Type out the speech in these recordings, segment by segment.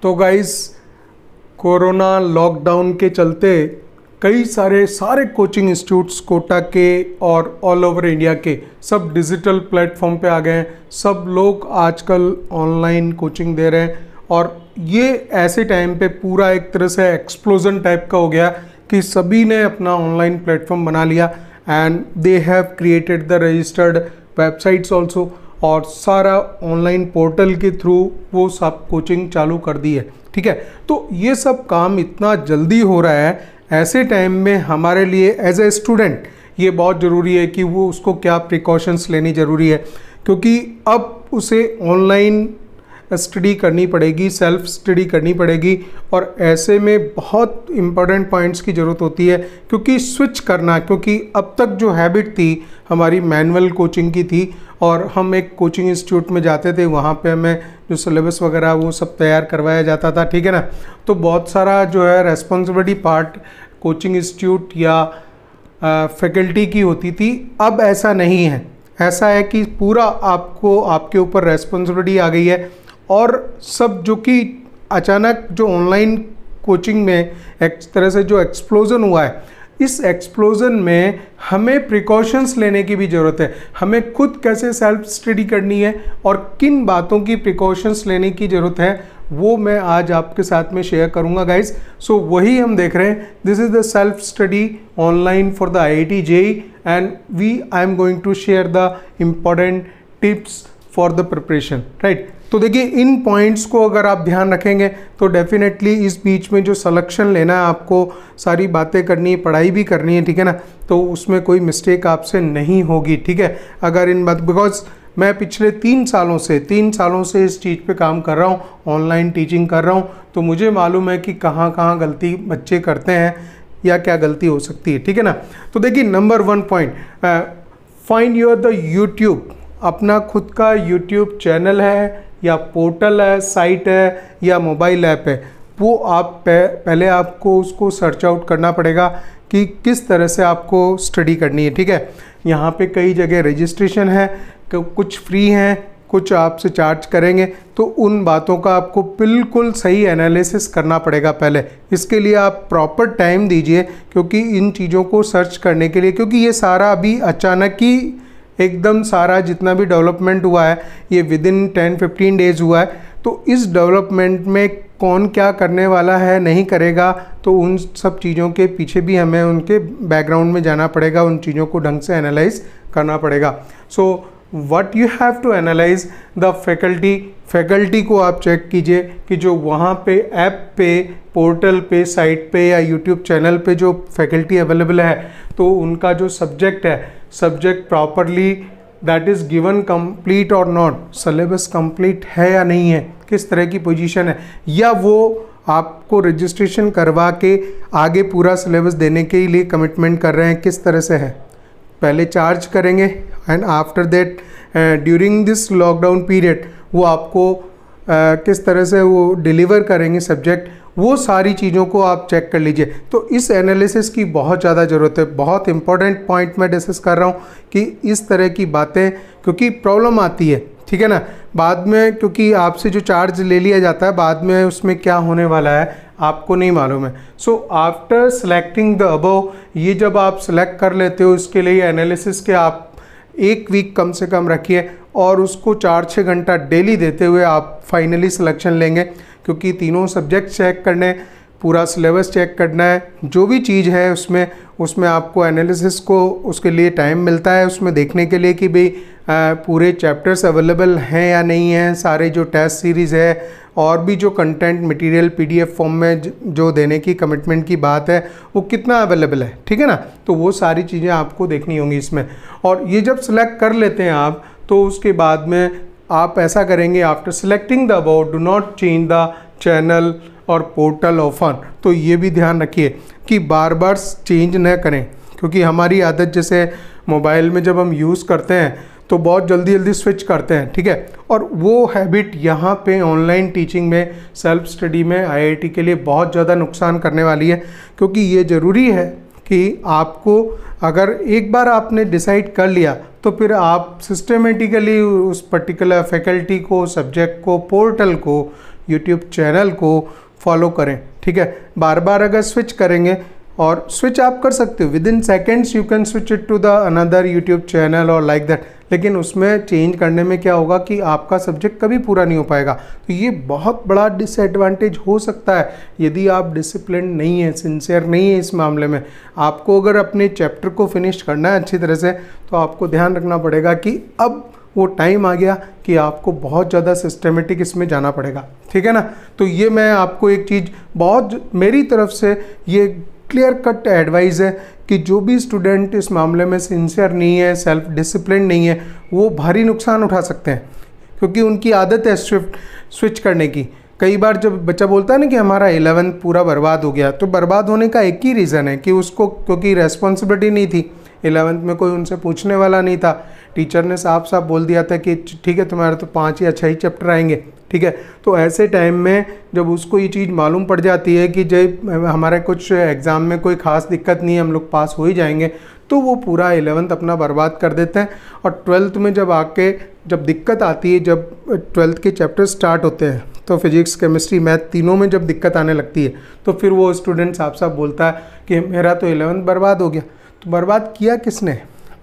तो guys, corona lockdown के चलते कई सारे कोचिंग इंस्टीट्यूट्स कोटा के और ऑल ओवर इंडिया के सब डिजिटल प्लेटफॉर्म पे आ गए हैं। सब लोग आजकल ऑनलाइन कोचिंग दे रहे हैं और ये ऐसे टाइम पे पूरा एक तरह से एक्सप्लोजन टाइप का हो गया कि सभी ने अपना ऑनलाइन प्लेटफॉर्म बना लिया and they have created the registered websites also, और सारा ऑनलाइन पोर्टल के थ्रू वो सब कोचिंग चालू कर दी है। ठीक है, तो ये सब काम इतना जल्दी हो रहा है, ऐसे टाइम में हमारे लिए एज ए स्टूडेंट ये बहुत ज़रूरी है कि वो उसको क्या प्रिकॉशंस लेनी ज़रूरी है, क्योंकि अब उसे ऑनलाइन स्टडी करनी पड़ेगी, सेल्फ स्टडी करनी पड़ेगी। और ऐसे में बहुत इम्पोर्टेंट पॉइंट्स की ज़रूरत होती है, क्योंकि स्विच करना, क्योंकि अब तक जो हैबिट थी हमारी मैनुअल कोचिंग की थी और हम एक कोचिंग इंस्टीट्यूट में जाते थे, वहाँ पे हमें जो सिलेबस वगैरह वो सब तैयार करवाया जाता था। ठीक है ना, तो बहुत सारा जो है रेस्पॉन्सिबिलिटी पार्ट कोचिंग इंस्टीट्यूट या फैकल्टी की होती थी। अब ऐसा नहीं है, ऐसा है कि पूरा आपको आपके ऊपर रेस्पॉन्सिबिलिटी आ गई है। और सब जो कि अचानक जो ऑनलाइन कोचिंग में एक तरह से जो एक्सप्लोजन हुआ है, इस एक्सप्लोजन में हमें प्रिकॉशंस लेने की भी ज़रूरत है। हमें खुद कैसे सेल्फ स्टडी करनी है और किन बातों की प्रिकॉशंस लेने की ज़रूरत है, वो मैं आज आपके साथ में शेयर करूंगा गाइस। सो वही हम देख रहे हैं, this is the self study online for the IIT JEE and I am going to share the important tips for the preparation, right. तो देखिए, इन पॉइंट्स को अगर आप ध्यान रखेंगे तो डेफिनेटली इस बीच में जो सिलेक्शन लेना है, आपको सारी बातें करनी है, पढ़ाई भी करनी है, ठीक है ना, तो उसमें कोई मिस्टेक आपसे नहीं होगी। ठीक है, अगर इन बात, बिकॉज मैं पिछले 3 सालों से इस चीज़ पे काम कर रहा हूँ, ऑनलाइन टीचिंग कर रहा हूँ, तो मुझे मालूम है कि कहाँ कहाँ गलती बच्चे करते हैं या क्या गलती हो सकती है। ठीक है ना, तो देखिए, number 1 point, find your the YouTube. अपना खुद का यूट्यूब चैनल है या पोर्टल है, साइट है या मोबाइल ऐप है, वो आप पहले आपको उसको सर्च आउट करना पड़ेगा कि किस तरह से आपको स्टडी करनी है। ठीक है, यहाँ पे कई जगह रजिस्ट्रेशन है, कुछ फ्री हैं, कुछ आपसे चार्ज करेंगे, तो उन बातों का आपको बिल्कुल सही एनालिसिस करना पड़ेगा पहले। इसके लिए आप प्रॉपर टाइम दीजिए, क्योंकि इन चीज़ों को सर्च करने के लिए, क्योंकि ये सारा अभी अचानक ही एकदम सारा जितना भी डेवलपमेंट हुआ है ये विदिन 10-15 डेज़ हुआ है। तो इस डेवलपमेंट में कौन क्या करने वाला है, नहीं करेगा, तो उन सब चीज़ों के पीछे भी हमें उनके बैकग्राउंड में जाना पड़ेगा, उन चीज़ों को ढंग से एनालाइज करना पड़ेगा। So what you have to analyse the faculty को आप चेक कीजिए कि जो वहाँ पे ऐप पे, पोर्टल पे, साइट पे या यूट्यूब चैनल पे जो फैकल्टी अवेलेबल है, तो उनका जो सब्जेक्ट है, subject properly that is given complete और नॉट, सिलेबस कंप्लीट है या नहीं है, किस तरह की पोजीशन है, या वो आपको रजिस्ट्रेशन करवा के आगे पूरा सिलेबस देने के लिए कमिटमेंट कर रहे हैं, किस तरह से है। पहले चार्ज करेंगे and after that during this lockdown period वो आपको किस तरह से वो डिलीवर करेंगे सब्जेक्ट, वो सारी चीज़ों को आप चेक कर लीजिए। तो इस एनालिसिस की बहुत ज़्यादा ज़रूरत है। बहुत इंपॉर्टेंट पॉइंट मैं डिस्कस कर रहा हूँ कि इस तरह की बातें, क्योंकि प्रॉब्लम आती है, ठीक है ना, बाद में, क्योंकि आपसे जो चार्ज ले लिया जाता है, बाद में उसमें क्या होने वाला है आपको नहीं मालूम है। So after selecting the above, ये जब आप सेलेक्ट कर लेते हो, इसके लिए एनालिसिस के आप 1 वीक कम से कम रखिए और उसको 4-6 घंटा डेली देते हुए आप फाइनली सिलेक्शन लेंगे, क्योंकि तीनों सब्जेक्ट चेक करने, पूरा सिलेबस चेक करना है, जो भी चीज़ है उसमें आपको एनालिसिस को उसके लिए टाइम मिलता है, उसमें देखने के लिए कि भाई पूरे चैप्टर्स अवेलेबल हैं या नहीं हैं, सारे जो टेस्ट सीरीज़ है और भी जो कंटेंट मटेरियल PDF फॉर्म में जो देने की कमिटमेंट की बात है वो कितना अवेलेबल है। ठीक है ना, तो वो सारी चीज़ें आपको देखनी होंगी इसमें। और ये जब सेलेक्ट कर लेते हैं आप, तो उसके बाद में आप ऐसा करेंगे, after selecting the about do not change the channel और पोर्टल ऑफन। तो ये भी ध्यान रखिए कि बार बार चेंज न करें, क्योंकि हमारी आदत जैसे मोबाइल में जब हम यूज़ करते हैं तो बहुत जल्दी स्विच करते हैं। ठीक है, और वो हैबिट यहाँ पे ऑनलाइन टीचिंग में, सेल्फ स्टडी में IIT के लिए बहुत ज़्यादा नुकसान करने वाली है, क्योंकि ये ज़रूरी है कि आपको अगर एक बार आपने डिसाइड कर लिया तो फिर आप सिस्टमेटिकली उस पर्टिकुलर फैकल्टी को, सब्जेक्ट को, पोर्टल को यूट्यूब चैनल को फॉलो करें, ठीक है। बार बार अगर स्विच करेंगे, और स्विच आप कर सकते हो within seconds, you can switch it to the another YouTube channel और लाइक दैट, लेकिन उसमें चेंज करने में क्या होगा कि आपका सब्जेक्ट कभी पूरा नहीं हो पाएगा। तो ये बहुत बड़ा डिसएडवांटेज हो सकता है यदि आप डिसिप्लिन नहीं है, सिंसियर नहीं है इस मामले में। आपको अगर अपने चैप्टर को फिनिश करना है अच्छी तरह से, तो आपको ध्यान रखना पड़ेगा कि अब वो टाइम आ गया कि आपको बहुत ज़्यादा सिस्टमेटिक इसमें जाना पड़ेगा, ठीक है ना। तो ये मैं आपको एक चीज़ बहुत मेरी तरफ से ये क्लियर कट एडवाइस है कि जो भी स्टूडेंट इस मामले में सिंसियर नहीं है, सेल्फ डिसिप्लिन नहीं है, वो भारी नुकसान उठा सकते हैं, क्योंकि उनकी आदत है स्विच करने की। कई बार जब बच्चा बोलता है ना कि हमारा 11th पूरा बर्बाद हो गया, तो बर्बाद होने का एक ही रीज़न है कि उसको क्योंकि रेस्पॉन्सिबिलिटी नहीं थी, 11th में कोई उनसे पूछने वाला नहीं था, टीचर ने साफ साफ बोल दिया था कि ठीक है तुम्हारे तो 5 या 6 ही चैप्टर आएंगे, ठीक है। तो ऐसे टाइम में जब उसको ये चीज़ मालूम पड़ जाती है कि जब हमारे कुछ एग्ज़ाम में कोई ख़ास दिक्कत नहीं है, हम लोग पास हो ही जाएंगे, तो वो पूरा 11th अपना बर्बाद कर देते हैं। और 12th में जब आके जब दिक्कत आती है, जब 12th के चैप्टर स्टार्ट होते हैं, तो फिजिक्स, केमिस्ट्री, मैथ तीनों में जब दिक्कत आने लगती है, तो फिर वो स्टूडेंट साफ साफ बोलता है कि मेरा तो 11th बर्बाद हो गया। तो बर्बाद किया किसने?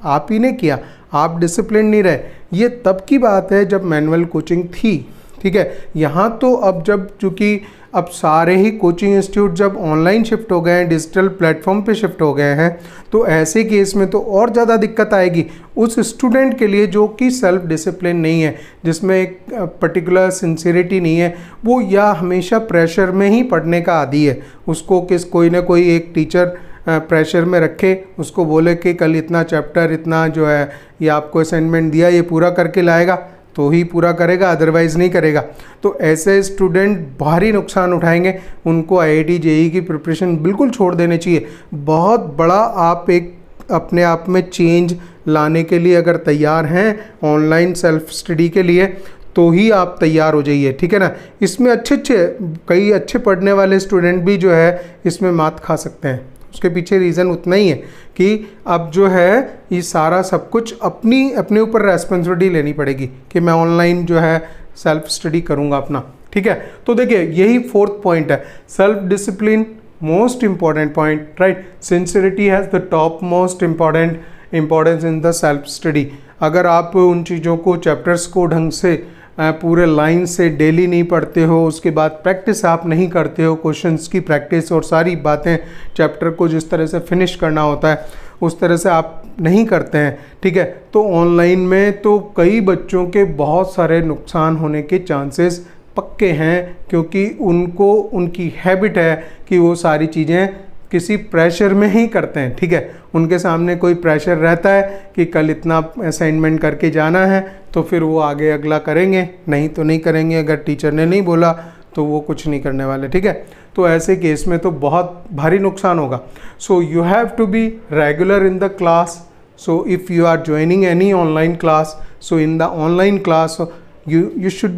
आप ही ने किया, आप डिसिप्लिन नहीं रहे। ये तब की बात है जब मैनुअल कोचिंग थी, ठीक है। यहाँ तो अब जब चूँकि अब सारे ही कोचिंग इंस्टीट्यूट जब ऑनलाइन शिफ्ट हो गए हैं, डिजिटल प्लेटफॉर्म पे शिफ्ट हो गए हैं, तो ऐसे केस में तो और ज़्यादा दिक्कत आएगी उस स्टूडेंट के लिए जो कि सेल्फ डिसिप्लिन नहीं है, जिसमें एक पर्टिकुलर सिंसियरिटी नहीं है, वो या हमेशा प्रेशर में ही पढ़ने का आदी है। उसको कोई ना कोई एक टीचर प्रेशर में रखे, उसको बोले कि कल इतना चैप्टर, इतना जो है ये आपको असाइनमेंट दिया, ये पूरा करके लाएगा, तो ही पूरा करेगा, अदरवाइज़ नहीं करेगा। तो ऐसे स्टूडेंट भारी नुकसान उठाएंगे। उनको IIT JEE की प्रिपरेशन बिल्कुल छोड़ देनी चाहिए। बहुत बड़ा आप एक अपने आप में चेंज लाने के लिए अगर तैयार हैं ऑनलाइन सेल्फ स्टडी के लिए, तो ही आप तैयार हो जाइए, ठीक है ना। इसमें कई अच्छे पढ़ने वाले स्टूडेंट भी जो है इसमें मात खा सकते हैं। उसके पीछे रीज़न उतना ही है कि अब जो है ये सारा सब कुछ अपने ऊपर रेस्पॉन्सिबिलिटी लेनी पड़ेगी कि मैं ऑनलाइन जो है सेल्फ स्टडी करूँगा अपना, ठीक है। तो देखिए यही 4th पॉइंट है, self discipline most important point, right. Sincerity has the top most importance in the self study. अगर आप उन चीज़ों को, चैप्टर्स को ढंग से पूरे लाइन से डेली नहीं पढ़ते हो, उसके बाद प्रैक्टिस आप नहीं करते हो, क्वेश्चंस की प्रैक्टिस और सारी बातें, चैप्टर को जिस तरह से फिनिश करना होता है उस तरह से आप नहीं करते हैं, ठीक है, तो ऑनलाइन में तो कई बच्चों के बहुत सारे नुकसान होने के चांसेस पक्के हैं, क्योंकि उनकी हैबिट है कि वो सारी चीज़ें किसी प्रेशर में ही करते हैं, ठीक है। उनके सामने कोई प्रेशर रहता है कि कल इतना असाइनमेंट करके जाना है, तो फिर वो आगे अगला करेंगे, नहीं तो नहीं करेंगे। अगर टीचर ने नहीं बोला तो वो कुछ नहीं करने वाले, ठीक है। तो ऐसे केस में तो बहुत भारी नुकसान होगा। So you have to be regular in the class. So if you are joining any online class, so in the online class you should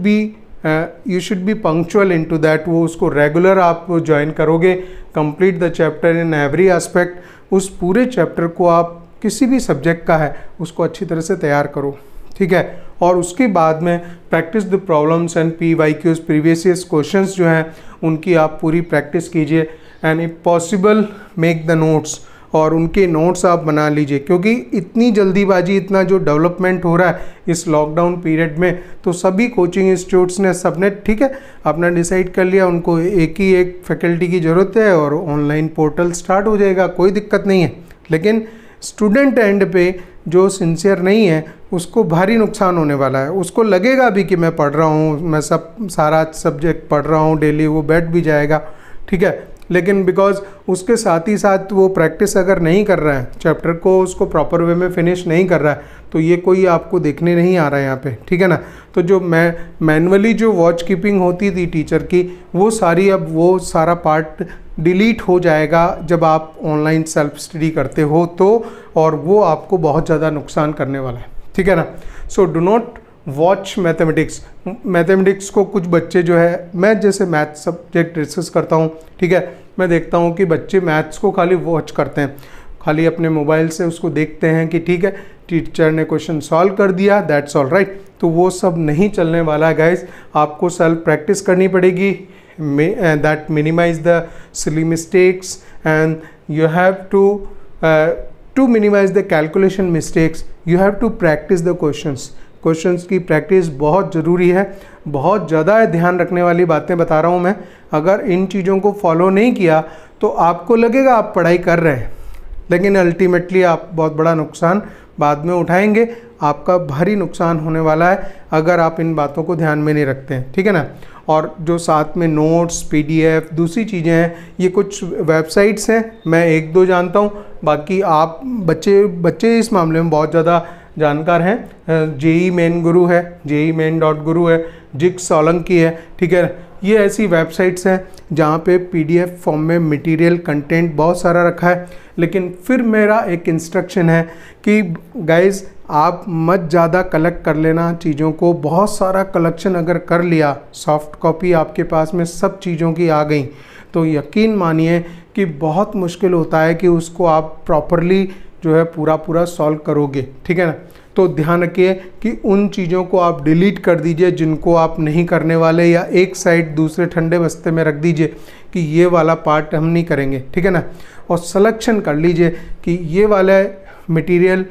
be punctual in to that. वो उसको रेगुलर आप join करोगे, complete the chapter in every aspect. उस पूरे chapter को आप किसी भी सब्जेक्ट का है उसको अच्छी तरह से तैयार करो, ठीक है। और उसके बाद में practice the problems and PYQs, previous years questions जो हैं उनकी आप पूरी प्रैक्टिस कीजिए, and if possible make the notes, और उनके नोट्स आप बना लीजिए। क्योंकि इतनी जल्दीबाजी, इतना जो डेवलपमेंट हो रहा है इस लॉकडाउन पीरियड में, तो सभी कोचिंग इंस्टीट्यूट्स ने सबने ठीक है अपना डिसाइड कर लिया, उनको एक फैकल्टी की ज़रूरत है और ऑनलाइन पोर्टल स्टार्ट हो जाएगा, कोई दिक्कत नहीं है। लेकिन स्टूडेंट एंड पे जो सिंसियर नहीं है उसको भारी नुकसान होने वाला है। उसको लगेगा भी कि मैं पढ़ रहा हूँ, मैं सारा सब्जेक्ट पढ़ रहा हूँ डेली, वो बैठ भी जाएगा, ठीक है। लेकिन बिकॉज उसके साथ ही साथ वो प्रैक्टिस अगर नहीं कर रहा है, चैप्टर को उसको प्रॉपर वे में फिनिश नहीं कर रहा है, तो ये कोई आपको देखने नहीं आ रहा है यहाँ पे, ठीक है ना। तो जो मैनुअली जो वॉच कीपिंग होती थी टीचर की, वो सारी अब वो सारा पार्ट डिलीट हो जाएगा जब आप ऑनलाइन सेल्फ स्टडी करते हो तो, और वो आपको बहुत ज़्यादा नुकसान करने वाला है, ठीक है ना। So do not watch mathematics को कुछ बच्चे जो है, मैं जैसे मैथ सब्जेक्ट डिस्कस करता हूँ, ठीक है, मैं देखता हूँ कि बच्चे मैथ्स को खाली वॉच करते हैं, खाली अपने मोबाइल से उसको देखते हैं कि ठीक है टीचर ने क्वेश्चन सॉल्व कर दिया, दैट्स ऑल राइट। तो वो सब नहीं चलने वाला है गाइस, आपको सेल्फ प्रैक्टिस करनी पड़ेगी, that minimise the silly mistakes and you have to minimise the calculation mistakes, you have to practice the questions की प्रैक्टिस बहुत ज़रूरी है। बहुत ज़्यादा ध्यान रखने वाली बातें बता रहा हूँ मैं। अगर इन चीज़ों को फॉलो नहीं किया तो आपको लगेगा आप पढ़ाई कर रहे हैं, लेकिन अल्टीमेटली आप बहुत बड़ा नुकसान बाद में उठाएंगे, आपका भारी नुकसान होने वाला है अगर आप इन बातों को ध्यान में नहीं रखते हैं, ठीक है ना। और जो साथ में नोट्स, पीडीएफ, दूसरी चीज़ें हैं, ये कुछ वेबसाइट्स हैं, मैं एक दो जानता हूँ, बाकी आप बच्चे इस मामले में बहुत ज़्यादा जानकार हैं। जेई मेन गुरु है, JEE-main.guru है, जिक्स सोलंकी है, ठीक है। ये ऐसी वेबसाइट्स हैं जहाँ पे पीडीएफ फॉर्म में मटेरियल कंटेंट बहुत सारा रखा है। लेकिन फिर मेरा एक इंस्ट्रक्शन है कि गाइज़ आप मत ज़्यादा कलेक्ट कर लेना चीज़ों को। बहुत सारा कलेक्शन अगर कर लिया, सॉफ्ट कॉपी आपके पास में सब चीज़ों की आ गई, तो यकीन मानिए कि बहुत मुश्किल होता है कि उसको आप प्रॉपरली जो है पूरा सॉल्व करोगे, ठीक है ना। तो ध्यान रखिए कि उन चीज़ों को आप डिलीट कर दीजिए जिनको आप नहीं करने वाले, या एक साइड दूसरे ठंडे बस्ते में रख दीजिए कि ये वाला पार्ट हम नहीं करेंगे, ठीक है ना। और सिलेक्शन कर लीजिए कि ये वाला मटेरियल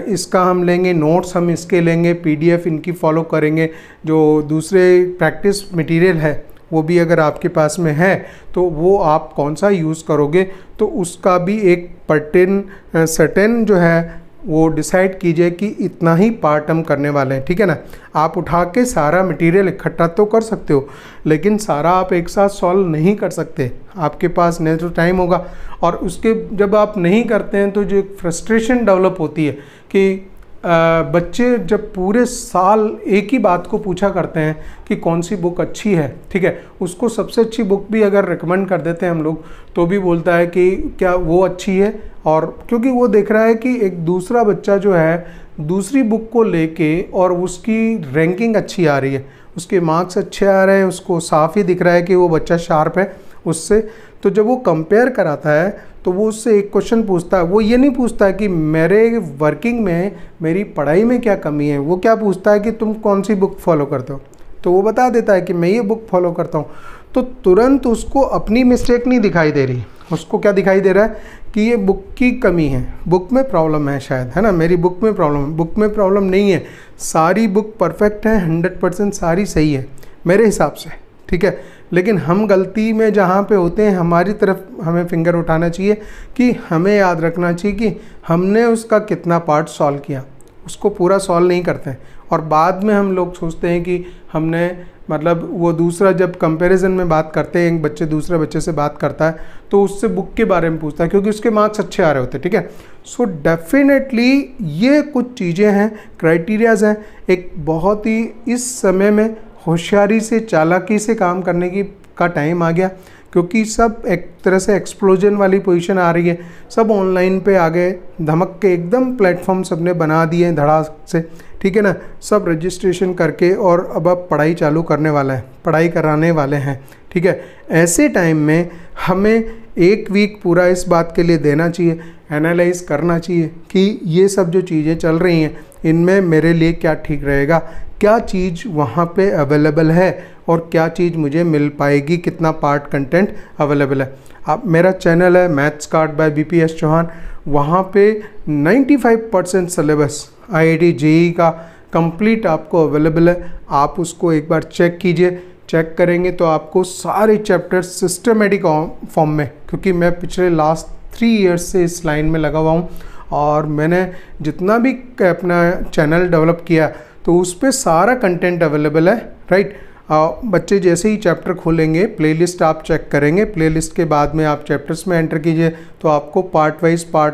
इसका हम लेंगे, नोट्स हम इसके लेंगे, पीडीएफ इनकी फॉलो करेंगे। जो दूसरे प्रैक्टिस मटेरियल है वो भी अगर आपके पास में है तो वो आप कौन सा यूज़ करोगे, तो उसका भी एक सर्टेन जो है वो डिसाइड कीजिए कि इतना ही पार्ट हम करने वाले हैं, ठीक है ना। आप उठा के सारा मटेरियल इकट्ठा तो कर सकते हो, लेकिन सारा आप एक साथ सॉल्व नहीं कर सकते, आपके पास नहीं तो टाइम होगा। और उसके जब आप नहीं करते हैं तो जो फ्रस्ट्रेशन डेवलप होती है कि बच्चे जब पूरे साल एक ही बात को पूछा करते हैं कि कौन सी बुक अच्छी है, ठीक है, उसको सबसे अच्छी बुक भी अगर रिकमेंड कर देते हैं हम लोग तो भी बोलता है कि क्या वो अच्छी है। और क्योंकि वो देख रहा है कि एक दूसरा बच्चा जो है दूसरी बुक को लेके और उसकी रैंकिंग अच्छी आ रही है, उसके मार्क्स अच्छे आ रहे हैं, उसको साफ ही दिख रहा है कि वो बच्चा शार्प है उससे। तो जब वो कंपेयर कराता है तो वो उससे एक क्वेश्चन पूछता है, वो ये नहीं पूछता है कि मेरे वर्किंग में मेरी पढ़ाई में क्या कमी है, वो क्या पूछता है कि तुम कौन सी बुक फॉलो करते हो। तो वो बता देता है कि मैं ये बुक फॉलो करता हूँ, तो तुरंत उसको अपनी मिस्टेक नहीं दिखाई दे रही, उसको क्या दिखाई दे रहा है कि ये बुक की कमी है, बुक में प्रॉब्लम है शायद, है ना, मेरी बुक में प्रॉब्लम है। बुक में प्रॉब्लम नहीं है, सारी बुक परफेक्ट है, 100% सारी सही है मेरे हिसाब से, ठीक है। लेकिन हम गलती में जहाँ पे होते हैं हमारी तरफ हमें फिंगर उठाना चाहिए कि हमें याद रखना चाहिए कि हमने उसका कितना पार्ट सॉल्व किया, उसको पूरा सॉल्व नहीं करते हैं। और बाद में हम लोग सोचते हैं कि हमने मतलब वो दूसरा जब कंपैरिजन में बात करते हैं, एक बच्चे दूसरे बच्चे से बात करता है तो उससे बुक के बारे में पूछता है क्योंकि उसके मार्क्स अच्छे आ रहे होते हैं, ठीक है। सो डेफिनेटली ये कुछ चीज़ें हैं, क्राइटेरियाज हैं। एक बहुत ही इस समय में होशियारी से, चालाकी से काम करने का टाइम आ गया, क्योंकि सब एक तरह से एक्सप्लोजन वाली पोजीशन आ रही है, सब ऑनलाइन पे आ गए, धमक के एकदम प्लेटफॉर्म सबने बना दिए हैं धड़ाक से, ठीक है ना। सब रजिस्ट्रेशन करके और अब पढ़ाई चालू करने वाला है, पढ़ाई कराने वाले हैं, ठीक है। ऐसे टाइम में हमें एक वीक पूरा इस बात के लिए देना चाहिए, एनालाइज करना चाहिए कि ये सब जो चीज़ें चल रही हैं इनमें मेरे लिए क्या ठीक रहेगा, क्या चीज़ वहाँ पे अवेलेबल है और क्या चीज़ मुझे मिल पाएगी, कितना पार्ट कंटेंट अवेलेबल है। आप मेरा चैनल है maths card by BPS Chauhan, वहाँ पे 95% सिलेबस IIT JEE का कंप्लीट आपको अवेलेबल है। आप उसको एक बार चेक कीजिए, चेक करेंगे तो आपको सारे चैप्टर्स सिस्टमेटिक फॉर्म में, क्योंकि मैं पिछले लास्ट 3 ईयर्स से इस लाइन में लगा हुआ हूँ और मैंने जितना भी अपना चैनल डेवलप किया तो उस पर सारा कंटेंट अवेलेबल है, राइट। बच्चे जैसे ही चैप्टर खोलेंगे, प्लेलिस्ट आप चेक करेंगे, प्लेलिस्ट के बाद में आप चैप्टर्स में एंटर कीजिए तो आपको पार्ट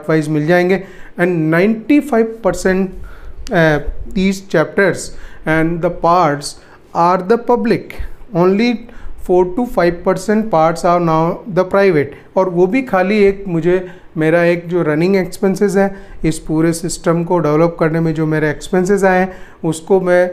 वाइज मिल जाएंगे। And 95% these chapters and the parts are the public, only 4 to 5% parts are now the private। और वो भी खाली एक मुझे मेरा एक जो रनिंग एक्सपेंसेस है, इस पूरे सिस्टम को डेवलप करने में जो मेरे एक्सपेंसेस आए हैं उसको मैं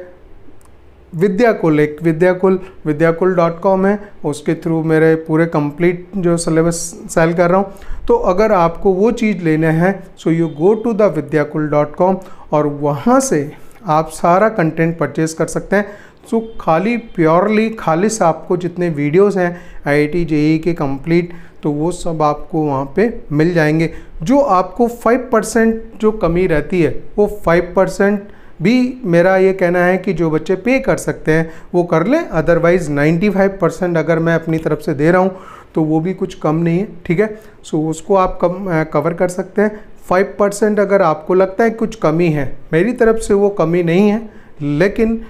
विद्याकुल.com है, उसके थ्रू मेरे पूरे कंप्लीट जो सिलेबस सेल कर रहा हूँ। तो अगर आपको वो चीज़ लेना है so you go to the vidyakul.com और वहाँ से आप सारा कंटेंट परचेज कर सकते हैं। सो खालिस आपको जितने वीडियोस हैं IIT JEE के कंप्लीट, तो वो सब आपको वहाँ पे मिल जाएंगे। जो आपको 5% जो कमी रहती है वो 5% भी मेरा ये कहना है कि जो बच्चे पे कर सकते हैं वो कर लें, अदरवाइज़ 95% अगर मैं अपनी तरफ से दे रहा हूँ तो वो भी कुछ कम नहीं है, ठीक है। सो उसको आप कवर कर सकते हैं। 5% अगर आपको लगता है कुछ कमी है, मेरी तरफ से वो कमी नहीं है, लेकिन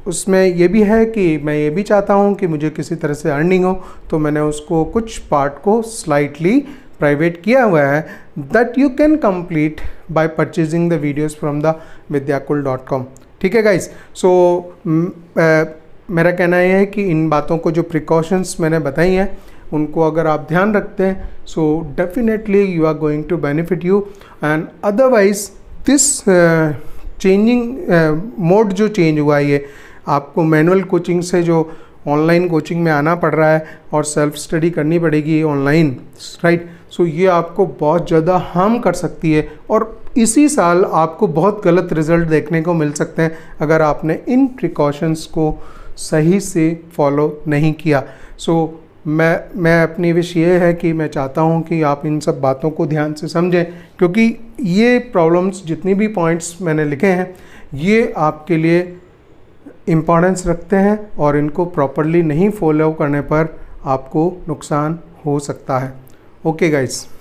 उसमें ये भी है कि मैं ये भी चाहता हूँ कि मुझे किसी तरह से अर्निंग हो, तो मैंने उसको कुछ पार्ट को स्लाइटली प्राइवेट किया हुआ है, that you can complete bye purchasing the videos from the vidyakul.com। ठीक है गाइस। सो मेरा कहना यह है कि इन बातों को जो प्रिकॉशंस मैंने बताई हैं उनको अगर आप ध्यान रखते हैं so definitely you are going to benefit you, and otherwise this changing mode जो चेंज हुआ है, ये आपको मैनुअल कोचिंग से जो ऑनलाइन कोचिंग में आना पड़ रहा है और सेल्फ स्टडी करनी पड़ेगी ऑनलाइन, राइट। सो ये आपको बहुत ज़्यादा हार्म कर सकती है और इसी साल आपको बहुत गलत रिजल्ट देखने को मिल सकते हैं अगर आपने इन प्रिकॉशंस को सही से फॉलो नहीं किया। सो मैं अपनी विश ये है कि मैं चाहता हूँ कि आप इन सब बातों को ध्यान से समझें, क्योंकि ये प्रॉब्लम्स जितनी भी पॉइंट्स मैंने लिखे हैं ये आपके लिए इम्पोर्टेंस रखते हैं और इनको प्रॉपरली नहीं फॉलो करने पर आपको नुकसान हो सकता है। Okay guys.